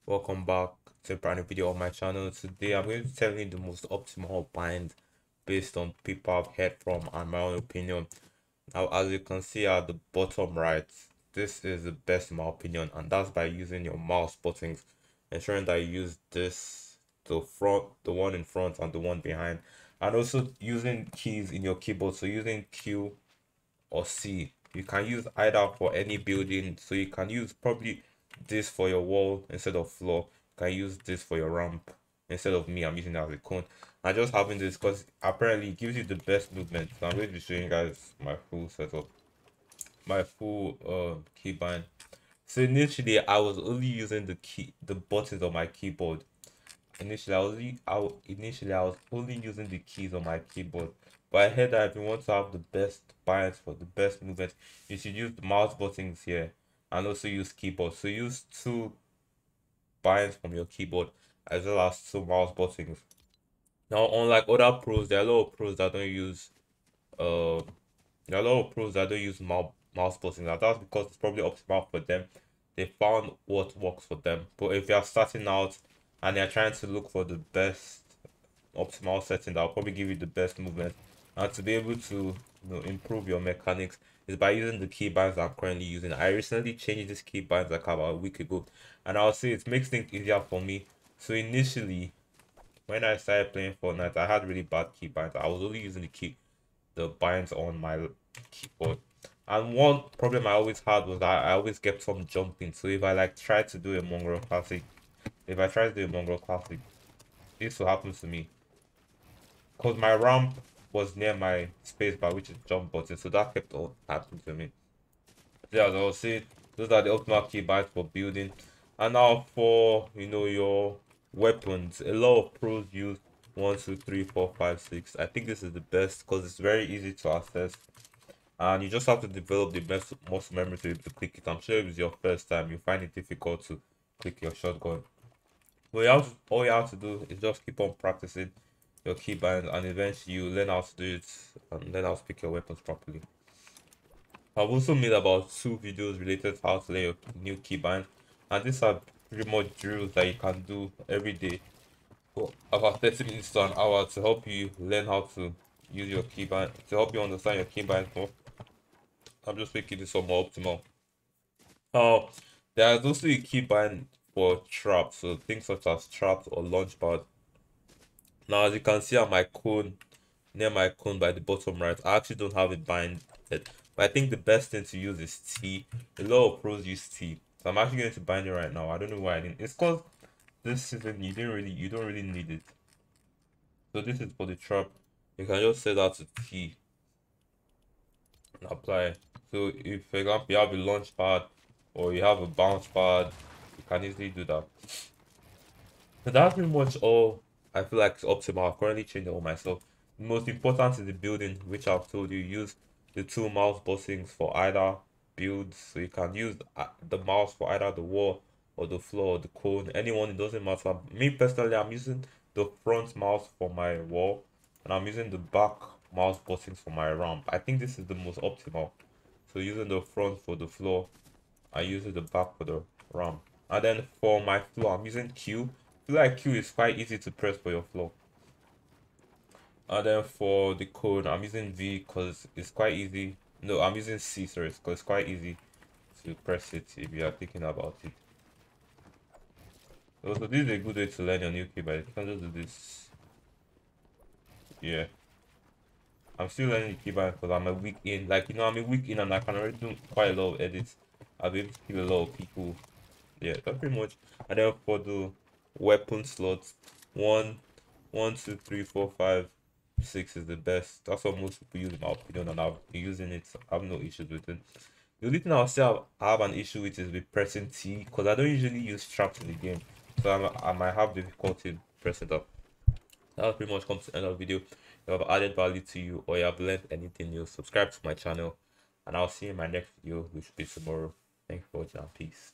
Welcome back to a brand new video on my channel. Today I'm going to tell you the most optimal bind based on people I've heard from and my own opinion. Now, as you can see at the bottom right, this is the best in my opinion, and that's by using your mouse buttons, ensuring that you use this, the front, the one in front and the one behind, and also using keys in your keyboard. So using Q or C. You can use either for any building. So you can use probably this for your wall instead of floor. You can use this for your ramp instead of me. I'm using it as a cone. I'm just having this because apparently it gives you the best movement. So I'm going to be showing you guys my full setup, my full keybind. So initially I was only using the buttons on my keyboard. Initially I was only using the keys on my keyboard. But I heard that if you want to have the best bias for the best movement, you should use the mouse buttons here and also use keyboard. So use two buttons from your keyboard as well as two mouse buttons. Now, unlike other pros, there are a lot of pros that don't use uh there are a lot of pros that don't use mouse buttons. And that's because it's probably optimal for them. They found what works for them. But if you're starting out and you're trying to look for the best optimal setting that will probably give you the best movement, and to be able to improve your mechanics is by using the keybinds I'm currently using. I recently changed this keybinds like about a week ago, and I'll say it makes things easier for me. So initially when I started playing Fortnite, I had really bad keybinds. I was only using the binds on my keyboard, and one problem I always had was that I always kept some jumping. So if I like tried to do a mongrel classic, if I tried to do a mongrel classic, this will happen to me because my ramp was near my spacebar, which is jump button, so that kept on happening to me. So yeah, as I was saying, those are the optimal keybinds for building. And now for your weapons, a lot of pros use 1, 2, 3, 4, 5, 6. I think this is the best because it's very easy to access, and you just have to develop the best muscle memory to be able to click it. I'm sure if it's your first time, you find it difficult to click your shotgun. But all you have to do is just keep on practicing your keybind, and eventually you learn how to do it and learn how to pick your weapons properly. I've also made about 2 videos related to how to learn your new keybind, and these are pretty much drills that you can do every day for about 30 minutes to an hour to help you learn how to use your keybind, to help you understand your keybind more. I'm just making this one more optimal. Uh, there's also a keybind for traps, so things such as traps or launch pad. Now, as you can see on my cone, near my cone by the bottom right, I actually don't have it binded, but I think the best thing to use is T. A lot of pros use T, so I'm actually going to bind it right now. I don't know why I didn't. It's because this season you don't really need it. So this is for the trap. You can just set that to T and apply. So if, for example, you have a launch pad or you have a bounce pad, you can easily do that. So that's pretty much all I feel like is optimal. I've currently changed it all myself. The most important is the building, which I've told you. Use the two mouse buttons for either builds. So you can use the mouse for either the wall or the floor or the cone. Anyone, it doesn't matter. Me personally, I'm using the front mouse for my wall, and I'm using the back mouse buttons for my ramp. I think this is the most optimal. So using the front for the floor, I use the back for the RAM. And then for my floor, I'm using Q. I feel like Q is quite easy to press for your floor. And then for the code, I'm using V because it's quite easy. No, I'm using C, sorry, because it's quite easy to press it if you are thinking about it. Also, this is a good way to learn your new keyboard. You can just do this. Yeah. I'm still learning the keyboard because I'm a week in. Like, I'm a week in and I can already do quite a lot of edits. I'll be able to kill a lot of people. Yeah, that's pretty much. And then for the weapon slots, one, 1, 2, 3, 4, 5, 6 is the best. That's what most people use in my opinion, and I've been using it. I have no issues with it. The only thing I'll say I have an issue with is with pressing T because I don't usually use traps in the game, so I might have difficulty pressing that. That pretty much comes to the end of the video. If you have added value to you or you have learned anything new, subscribe to my channel, and I'll see you in my next video, which will be tomorrow. Thank you for watching, and peace.